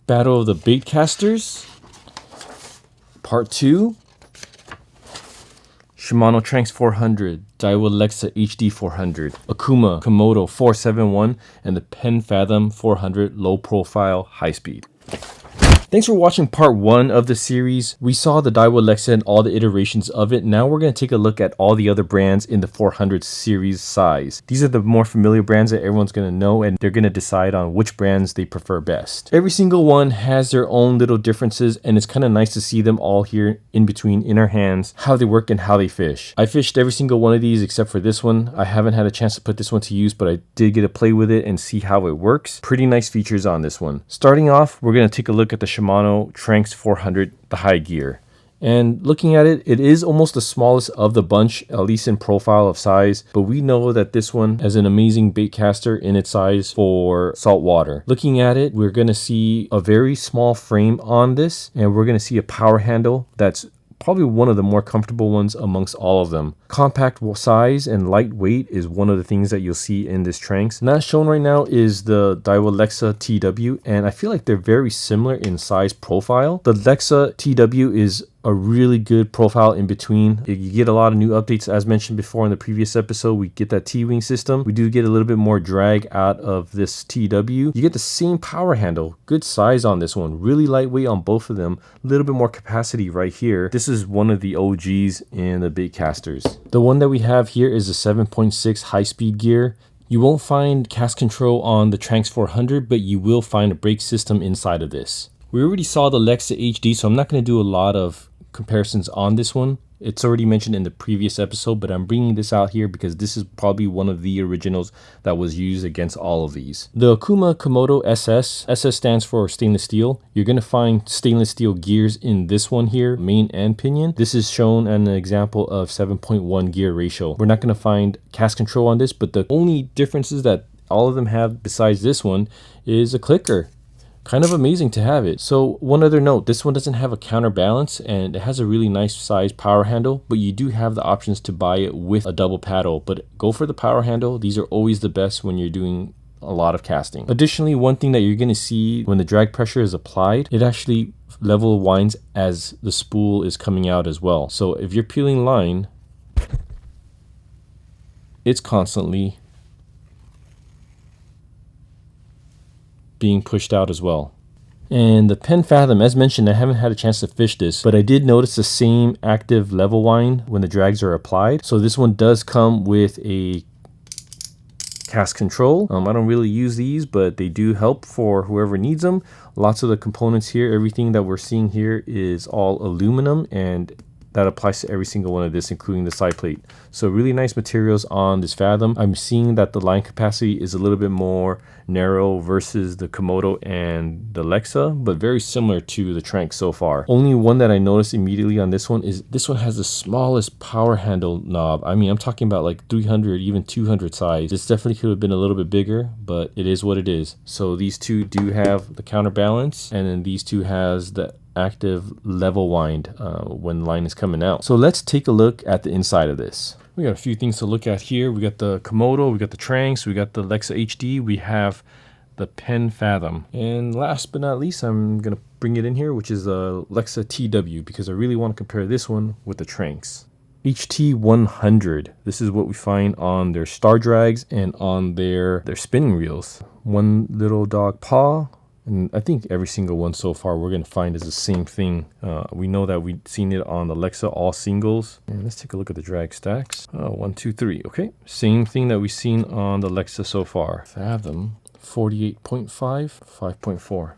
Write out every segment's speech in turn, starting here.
Battle of the Baitcasters, Part 2. Shimano Tranx400, Daiwa Lexa HD 400, Okuma Komodo 471, and the Penn Fathom 400 low profile high speed. Thanks for watching part 1 of the series. We saw the Daiwa Lexa and all the iterations of it. Now we're going to take a look at all the other brands in the 400 series size. These are the more familiar brands that everyone's going to know, and they're going to decide on which brands they prefer best. Every single one has their own little differences, and it's kind of nice to see them all here in between in our hands, how they work and how they fish. I fished every single one of these except for this one. I haven't had a chance to put this one to use, but I did get to play with it and see how it works. Pretty nice features on this one. Starting off, we're going to take a look at the Shimano Tranx400, the high gear. And looking at it, it is almost the smallest of the bunch, at least in profile of size, but we know that this one has an amazing bait caster in its size for saltwater. Looking at it, we're going to see a very small frame on this, and we're going to see a power handle that's probably one of the more comfortable ones amongst all of them. Compact size and lightweight is one of the things that you'll see in this Tranx. Not shown right now is the Daiwa lexa-tw, and I feel like they're very similar in size profile. The lexa-tw is a really good profile in between. You get a lot of new updates, as mentioned before in the previous episode. We get that T-wing system. We do get a little bit more drag out of this TW. You get the same power handle, good size on this one, really lightweight on both of them, a little bit more capacity right here. This is one of the OGs in the Baitcasters. The one that we have here is a 7.6 high-speed gear. You won't find cast control on the Tranx400, but you will find a brake system inside of this. We already saw the lexa-hd, so I'm not going to do a lot of comparisons on this one. It's already mentioned in the previous episode, but I'm bringing this out here because this is probably one of the originals that was used against all of these. The Okuma Komodo SS stands for stainless steel. You're going to find stainless steel gears in this one here, main and pinion. This is shown an example of 7.1 gear ratio. We're not going to find cast control on this, but the only differences that all of them have besides this one is a clicker. Kind of amazing to have it. So one other note, this one doesn't have a counterbalance, and it has a really nice size power handle, but you do have the options to buy it with a double paddle. But go for the power handle. These are always the best when you're doing a lot of casting. Additionally, one thing that you're going to see when the drag pressure is applied, it actually level winds as the spool is coming out as well. So if you're peeling line, it's constantly being pushed out as well. And the Penn Fathom, as mentioned, I haven't had a chance to fish this, but I did notice the same active level wind when the drags are applied. So this one does come with a cast control. I don't really use these, but they do help for whoever needs them. Lots of the components here, everything that we're seeing here is all aluminum, and that applies to every single one of this, including the side plate. So really nice materials on this Fathom. I'm seeing that the line capacity is a little bit more narrow versus the Komodo and the Lexa, but very similar to the Tranx so far. Only one that I noticed immediately on this one is this one has the smallest power handle knob. I mean, I'm talking about like 300, even 200 size. This definitely could have been a little bit bigger, but it is what it is. So these two do have the counterbalance, and then these two has the active level wind when line is coming out. So let's take a look at the inside of this. We got a few things to look at here. We got the Komodo, we got the Tranx, we got the lexa-hd, we have the Penn Fathom, and last but not least, I'm gonna bring it in here, which is the lexa-tw, because I really want to compare this one with the Tranx. HT100. This is what we find on their star drags and on their spinning reels. One little dog paw. And I think every single one so far we're going to find is the same thing. We know that we've seen it on the Lexa, all singles. And let's take a look at the drag stacks. 1, 2, 3. Okay, same thing that we've seen on the Lexa so far. Fathom, 48.5, 5.4.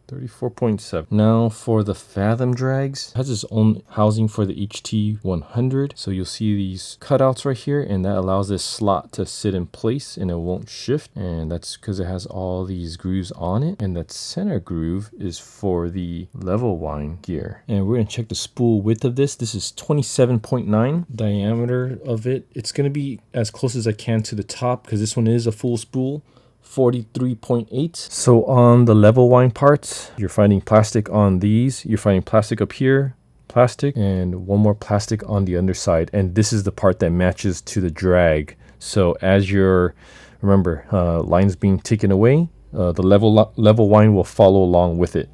34.7. Now for the Fathom drags, it has its own housing for the HT100. So you'll see these cutouts right here, and that allows this slot to sit in place and it won't shift. And that's because it has all these grooves on it. And that center groove is for the level wind gear. And we're gonna check the spool width of this. This is 27.9 diameter of it. It's gonna be as close as I can to the top because this one is a full spool. 43.8. So on the level wind parts, you're finding plastic on these. You're finding plastic up here, plastic, and one more plastic on the underside. And this is the part that matches to the drag. So as you're, remember, lines being taken away, the level line will follow along with it.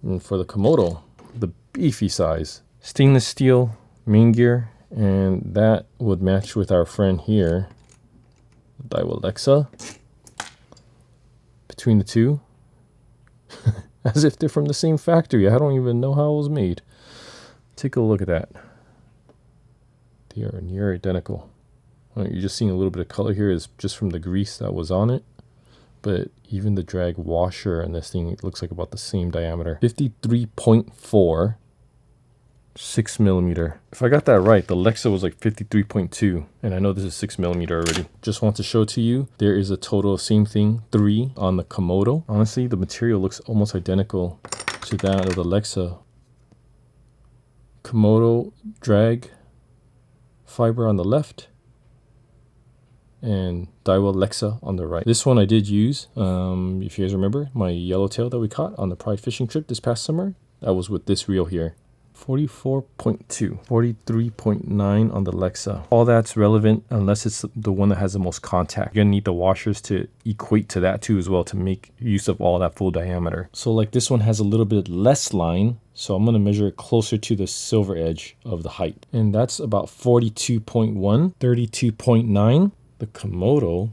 And for the Komodo, the beefy size, stainless steel main gear, and that would match with our friend here, Daiwa Lexa. Between the two, as if they're from the same factory. I don't even know how it was made. Take a look at that. They are near identical. You're just seeing a little bit of color here is just from the grease that was on it. But even the drag washer and this thing, it looks like about the same diameter. 53.4, 6mm. If I got that right, the Lexa was like 53.2. And I know this is 6mm already. Just want to show to you, there is a total of same thing, 3 on the Komodo. Honestly, the material looks almost identical to that of the Lexa. Komodo drag fiber on the left, and Daiwa Lexa on the right. This one I did use, if you guys remember, my yellowtail that we caught on the Pride fishing trip this past summer. That was with this reel here. 44.2, 43.9 on the Lexa. All that's relevant unless it's the one that has the most contact. You're gonna need the washers to equate to that too as well to make use of all that full diameter. So like this one has a little bit less line, so I'm gonna measure it closer to the silver edge of the height. And that's about 42.1, 32.9. The Komodo,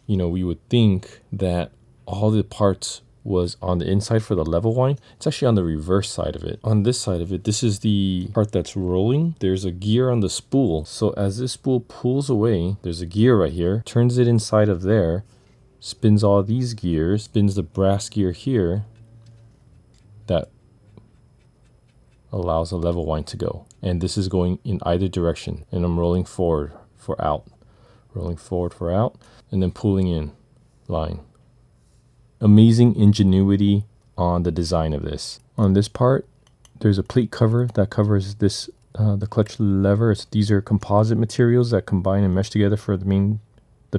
you know, we would think that all the parts was on the inside for the level line. It's actually on the reverse side of it. On this side of it, this is the part that's rolling. There's a gear on the spool. So as this spool pulls away, there's a gear right here, turns it inside of there, spins all these gears, spins the brass gear here, that allows a level line to go. And this is going in either direction. And I'm rolling forward for out. Rolling forward for out, and then pulling in line. Amazing ingenuity on the design of this. On this part, there's a plate cover that covers this, the clutch lever. These are composite materials that combine and mesh together for the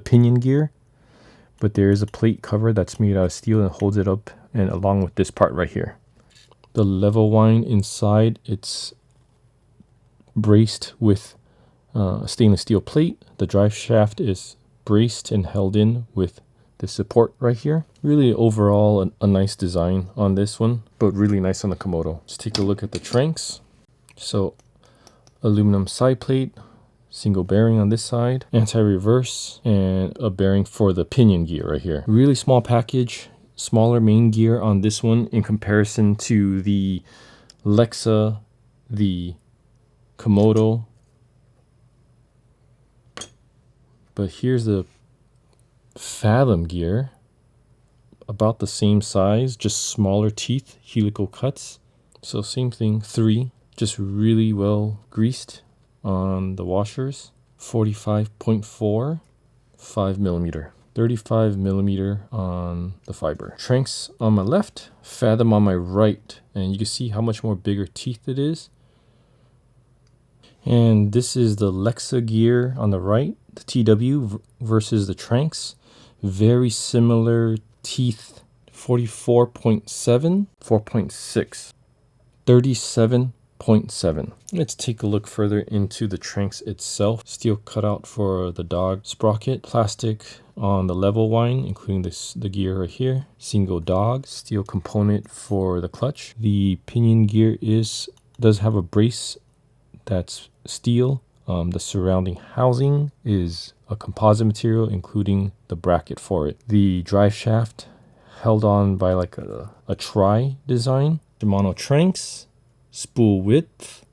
pinion gear. But there is a plate cover that's made out of steel and holds it up, and along with this part right here. The level line inside, it's braced with a stainless steel plate. The drive shaft is braced and held in with the support right here. Really overall a nice design on this one, but really nice on the Komodo. Let's take a look at the Tranx. So aluminum side plate, single bearing on this side, anti-reverse, and a bearing for the pinion gear right here. Really small package, smaller main gear on this one in comparison to the Lexa, the Komodo. But here's the Fathom gear, about the same size, just smaller teeth, helical cuts. So same thing, 3, just really well greased on the washers. 45.4, 5mm, 35mm on the fiber. Tranx on my left, Fathom on my right, and you can see how much more bigger teeth it is. And this is the Lexa gear on the right, the TW versus the Tranx. Very similar teeth, 44.7, 4.6, 37.7. Let's take a look further into the Tranx itself. Steel cutout for the dog sprocket, plastic on the level line, including the gear right here. Single dog, steel component for the clutch. The pinion gear does have a brace that's steel. The surrounding housing is a composite material, including the bracket for it. The drive shaft held on by like a tri design. Shimano Tranx, spool width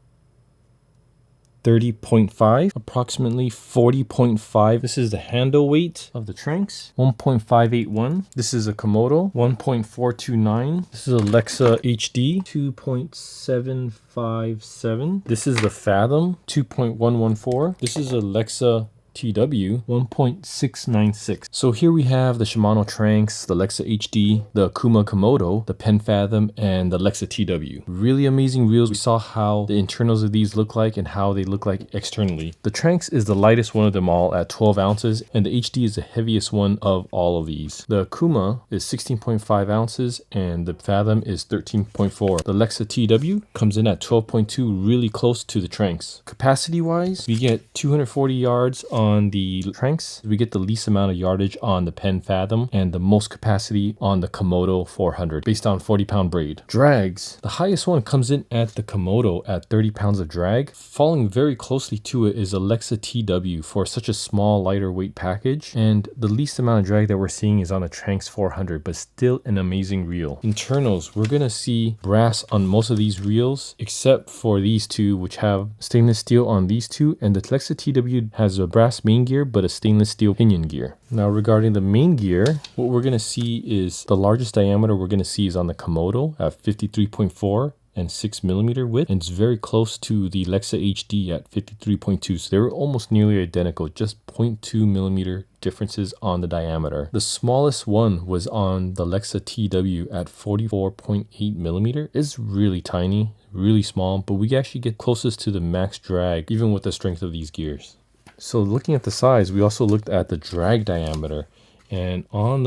30.5, approximately 40.5. This is the handle weight of the Tranx, 1.581. This is a Komodo, 1.429. This is a lexa-hd, 2.757. This is the Fathom, 2.114. This is a lexa-tw, 1.696. So here we have the Shimano Tranx, the lexa-hd, the Okuma Komodo, the Penn Fathom, and the lexa-tw. Really amazing reels. We saw how the internals of these look like and how they look like externally. The Tranx is the lightest one of them all at 12 ounces, and the HD is the heaviest one of all of these. The Okuma is 16.5 ounces, and the Fathom is 13.4. The lexa-tw comes in at 12.2, really close to the Tranx. Capacity wise, we get 240 yards on the Tranx. We get the least amount of yardage on the Penn Fathom and the most capacity on the Komodo 400 based on 40-pound braid. Drags. The highest one comes in at the Komodo at 30 pounds of drag. Following very closely to it is a lexa-tw for such a small, lighter weight package. And the least amount of drag that we're seeing is on the Tranx400, but still an amazing reel. Internals, we're going to see brass on most of these reels, except for these two, which have stainless steel on these two. And the lexa-tw has a brass main gear, but a stainless steel pinion gear. Now, regarding the main gear, what we're going to see is the largest diameter we're going to see is on the Komodo at 53.4 and 6 millimeter width, and it's very close to the lexa-hd at 53.2, so they were almost nearly identical, just 0.2 millimeter differences on the diameter. The smallest one was on the lexa-tw at 44.8 millimeter. It's really tiny, really small, but we actually get closest to the max drag even with the strength of these gears. So looking at the size, we also looked at the drag diameter, and on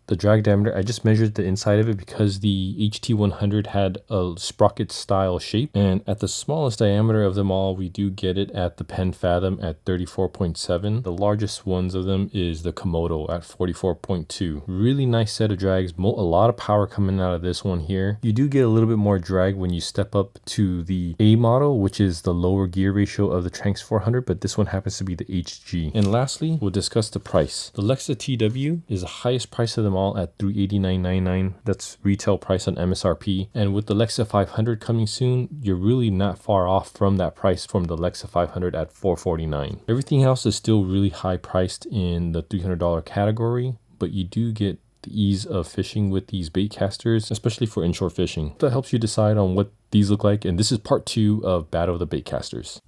the drag diameter, I just measured the inside of it because the HT100 had a sprocket style shape, and at the smallest diameter of them all, we do get it at the Penn Fathom at 34.7. The largest ones of them is the Komodo at 44.2. Really nice set of drags, a lot of power coming out of this one here. You do get a little bit more drag when you step up to the A model, which is the lower gear ratio of the Tranx400, but this one happens to be the HG. And lastly, we'll discuss the price. The lexa-tw is the highest price of them all at $389.99. That's retail price on MSRP. And with the Lexa 500 coming soon, you're really not far off from that price from the Lexa 500 at $449. Everything else is still really high priced in the $300 category, but you do get the ease of fishing with these baitcasters, especially for inshore fishing. That helps you decide on what these look like. And this is part 2 of Battle of the Baitcasters.